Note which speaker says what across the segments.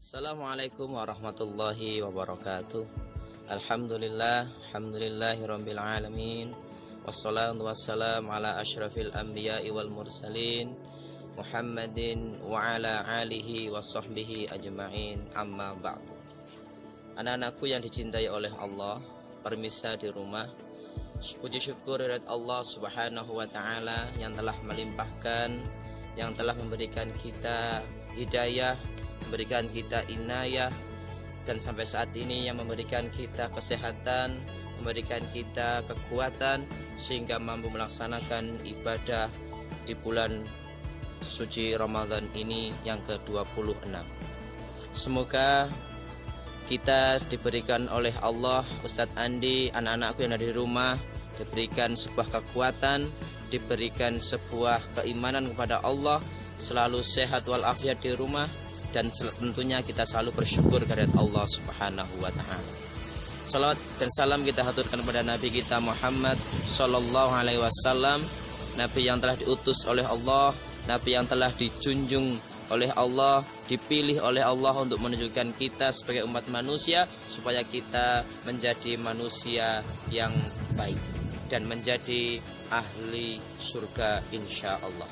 Speaker 1: Assalamualaikum warahmatullahi wabarakatuh. Alhamdulillahirabbil alamin. Wassalatu wassalamu ala asyrafil anbiya'i wal mursalin Muhammadin wa ala alihi wa sahbihi ajma'in, amma ba'du. Anak-anakku yang dicintai oleh Allah, permisa di rumah, puji syukur kepada Allah Subhanahu wa taala yang telah melimpahkan, yang telah memberikan kita hidayah, memberikan kita inayah, dan sampai saat ini yang memberikan kita kesehatan, memberikan kita kekuatan sehingga mampu melaksanakan ibadah di bulan suci Ramadan ini yang ke-26. Semoga kita diberikan oleh Allah, Ustadz Andi, anak-anakku yang ada di rumah, diberikan sebuah kekuatan, diberikan sebuah keimanan kepada Allah, selalu sehat walafiat di rumah, dan tentunya kita selalu bersyukur kepada Allah Subhanahu wa taala. Salawat dan salam kita haturkan kepada Nabi kita Muhammad sallallahu alaihi wasallam, Nabi yang telah diutus oleh Allah, Nabi yang telah dijunjung oleh Allah, dipilih oleh Allah untuk menunjukkan kita sebagai umat manusia supaya kita menjadi manusia yang baik dan menjadi ahli surga insya Allah.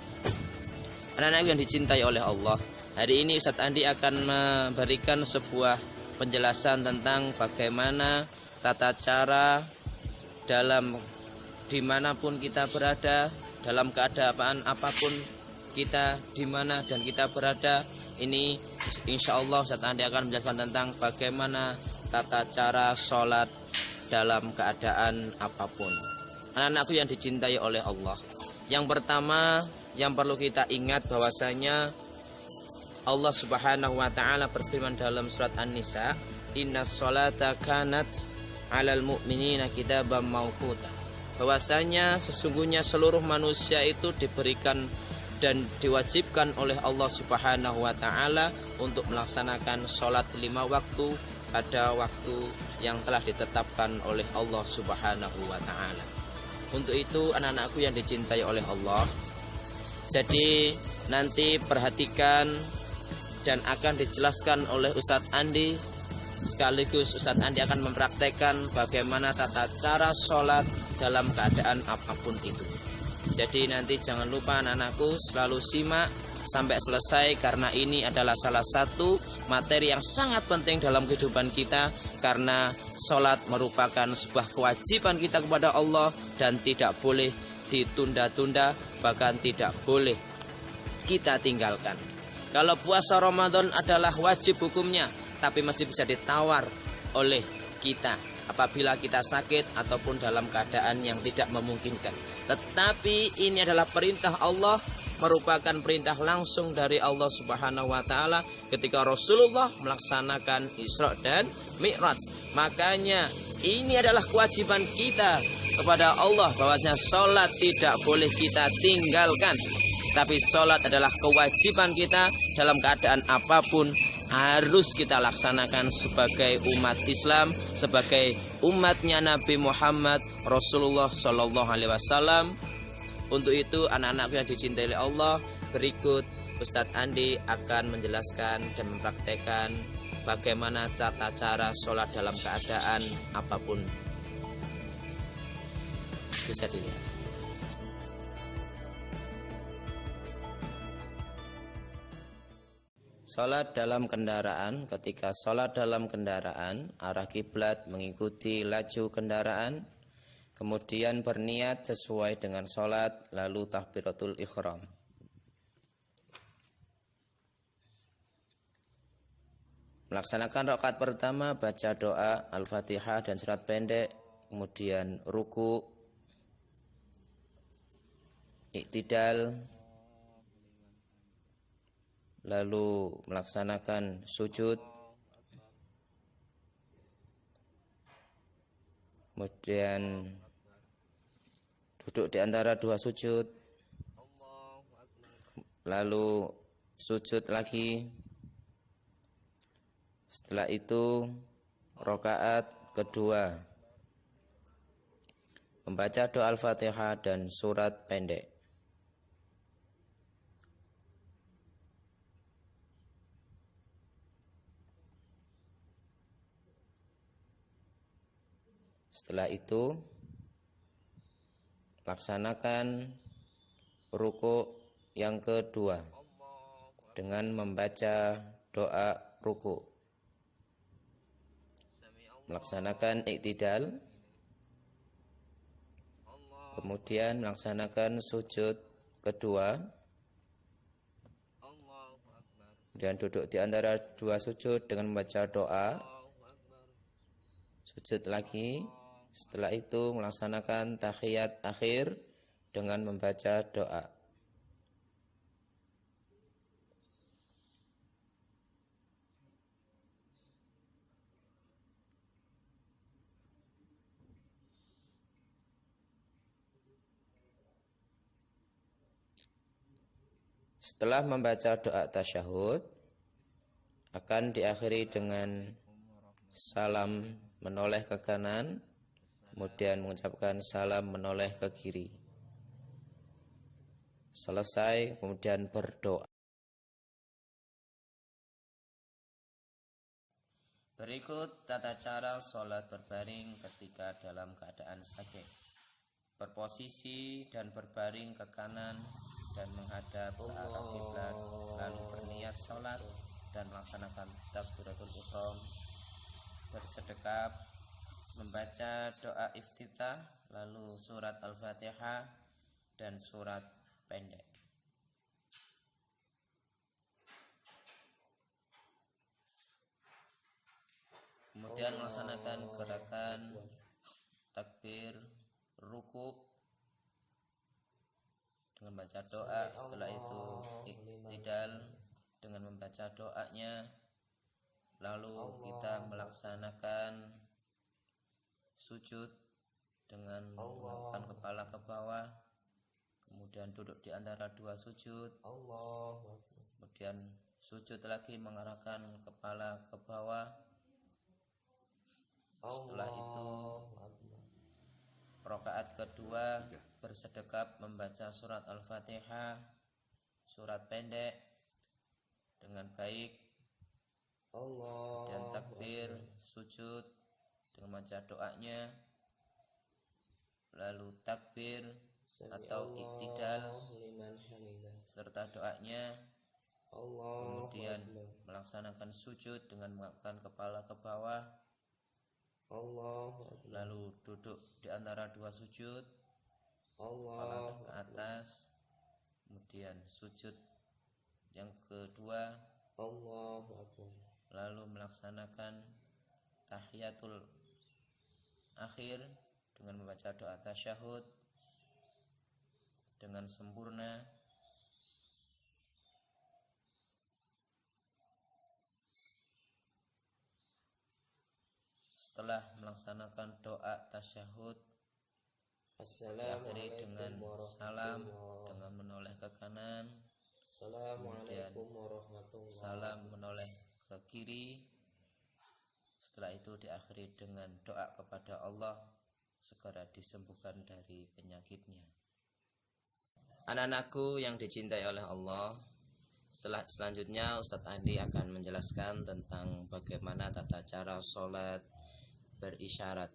Speaker 1: Anak-anak yang dicintai oleh Allah, hari ini Ustadz Andi akan memberikan sebuah penjelasan tentang bagaimana tata cara dalam dimanapun kita berada, dalam keadaan apapun kita di mana dan kita berada. Ini insya Allah Ustadz Andi akan menjelaskan tentang bagaimana tata cara sholat dalam keadaan apapun. Anak-anakku yang dicintai oleh Allah, yang pertama yang perlu kita ingat bahwasanya Allah Subhanahu wa taala berfirman dalam surat An-Nisa, "Innas sholata kanat 'alal mu'minina kitaban mawquta." Bahwasanya sesungguhnya seluruh manusia itu diberikan dan diwajibkan oleh Allah Subhanahu wa taala untuk melaksanakan sholat 5 waktu pada waktu yang telah ditetapkan oleh Allah Subhanahu wa taala. Untuk itu anak-anakku yang dicintai oleh Allah, jadi nanti perhatikan dan akan dijelaskan oleh Ustadz Andi, sekaligus Ustadz Andi akan mempraktekkan bagaimana tata cara sholat dalam keadaan apapun itu. Jadi nanti jangan lupa anak-anakku selalu simak sampai selesai, karena ini adalah salah satu materi yang sangat penting dalam kehidupan kita, karena sholat merupakan sebuah kewajiban kita kepada Allah dan tidak boleh ditunda-tunda, bahkan tidak boleh kita tinggalkan. Kalau puasa Ramadan adalah wajib hukumnya, tapi masih bisa ditawar oleh kita apabila kita sakit ataupun dalam keadaan yang tidak memungkinkan. Tetapi ini adalah perintah Allah, merupakan perintah langsung dari Allah Subhanahu wa taala ketika Rasulullah melaksanakan Isra dan Mi'raj. Makanya ini adalah kewajiban kita kepada Allah, bahwasanya sholat tidak boleh kita tinggalkan. Tapi sholat adalah kewajiban kita dalam keadaan apapun, harus kita laksanakan sebagai umat Islam, sebagai umatnya Nabi Muhammad Rasulullah Sallallahu Alaihi Wasallam. Untuk itu anak-anakku yang dicintai oleh Allah, berikut Ustadz Andi akan menjelaskan dan mempraktekkan bagaimana tata cara sholat dalam keadaan apapun. Bisa dilihat. Salat dalam kendaraan. Ketika salat dalam kendaraan, arah kiblat mengikuti laju kendaraan, kemudian berniat sesuai dengan salat, lalu takbiratul ihram. Melaksanakan rakaat pertama, baca doa Al-Fatihah dan surat pendek, kemudian ruku, iktidal, lalu melaksanakan sujud, kemudian duduk di antara dua sujud, lalu sujud lagi. Setelah itu rakaat kedua, membaca doa Al-Fatihah dan surat pendek. Setelah itu laksanakan ruku yang kedua dengan membaca doa ruku. Melaksanakan iktidal, kemudian melaksanakan sujud kedua, kemudian duduk di antara dua sujud dengan membaca doa, sujud lagi. Setelah itu melaksanakan tahiyat akhir dengan membaca doa. Setelah membaca doa tasyahud, akan diakhiri dengan salam menoleh ke kanan, kemudian mengucapkan salam menoleh ke kiri. Selesai, kemudian berdoa. Berikut tata cara sholat berbaring ketika dalam keadaan sakit. Berposisi dan berbaring ke kanan dan menghadap ke arah kiblat, lalu berniat sholat dan melaksanakan takbiratul ihram. Bersedekap, membaca doa iftitah, lalu surat Al-Fatihah dan surat pendek. Kemudian melaksanakan gerakan takbir ruku dengan membaca doa. Setelah itu iktidal dengan membaca doanya. Lalu kita melaksanakan sujud dengan mengangkat kepala ke bawah, kemudian duduk di antara dua sujud, kemudian sujud lagi mengarahkan kepala ke bawah. Setelah itu rakaat kedua bersedekap membaca surat Al-Fatihah, surat pendek dengan baik, dan takbir sujud dengan membaca doanya, lalu takbir atau iktidal serta doanya, kemudian melaksanakan sujud dengan mengangkat kepala ke bawah, lalu duduk di antara dua sujud, kepala ke atas, kemudian sujud yang kedua, lalu melaksanakan tahiyatul akhir dengan membaca doa tasyahud dengan sempurna. Setelah melaksanakan doa tasyahud, diakhiri dengan salam dengan menoleh ke kanan, kemudian salam menoleh ke kiri. Setelah itu diakhiri dengan doa kepada Allah segera disembuhkan dari penyakitnya. Anak-anakku yang dicintai oleh Allah, selanjutnya Ustadz Adi akan menjelaskan tentang bagaimana tata cara sholat berisyarat.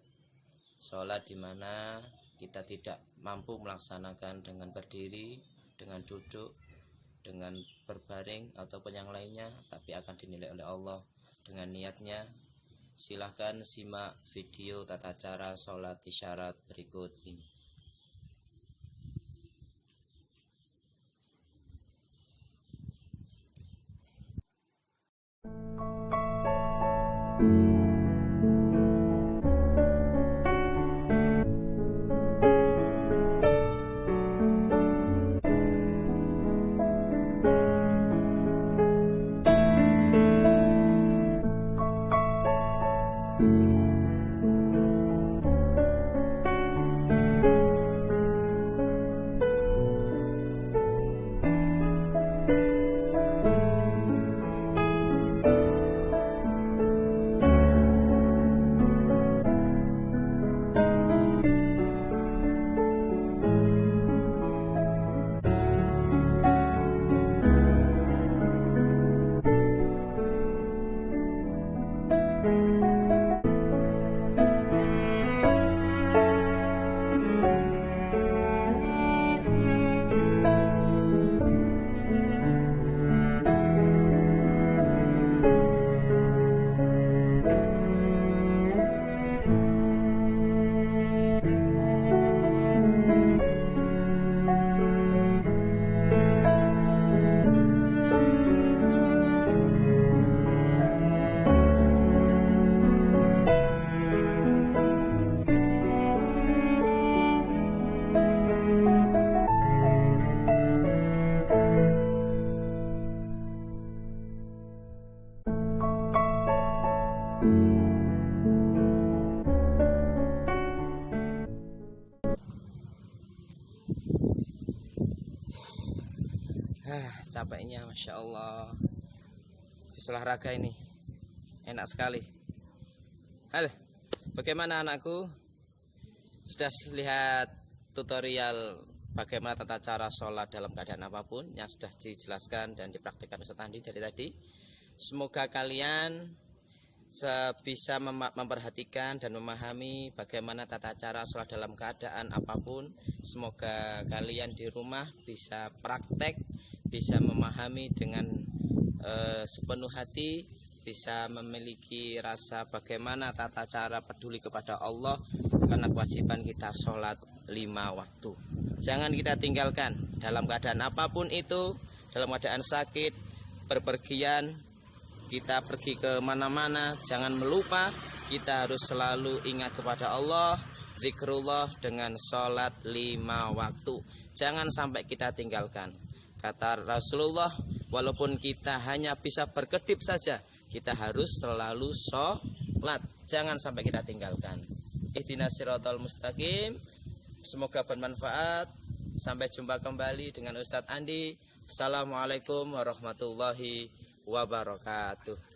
Speaker 1: Sholat di mana kita tidak mampu melaksanakan dengan berdiri, dengan duduk, dengan berbaring ataupun yang lainnya, tapi akan dinilai oleh Allah dengan niatnya. Silahkan simak video tata cara sholat isyarat berikut ini. Capeknya Masya Allah. Habis olahraga ini enak sekali. Halo, bagaimana anakku? Sudah lihat tutorial bagaimana tata cara sholat dalam keadaan apapun yang sudah dijelaskan dan dipraktikkan Ustaz Andi dari tadi. Semoga kalian bisa memperhatikan dan memahami bagaimana tata cara sholat dalam keadaan apapun. Semoga kalian di rumah bisa praktek, bisa memahami dengan sepenuh hati, bisa memiliki rasa bagaimana tata cara peduli kepada Allah, karena kewajiban kita sholat 5 waktu. Jangan kita tinggalkan dalam keadaan apapun itu, dalam keadaan sakit, berpergian, kita pergi ke mana-mana, jangan melupa kita harus selalu ingat kepada Allah, zikrullah dengan sholat 5 waktu. Jangan sampai kita tinggalkan. Kata Rasulullah, walaupun kita hanya bisa berkedip saja, kita harus selalu sholat. Jangan sampai kita tinggalkan. Ihdinas siratal mustaqim. Semoga bermanfaat. Sampai jumpa kembali dengan Ustadz Andi. Assalamualaikum warahmatullahi wabarakatuh.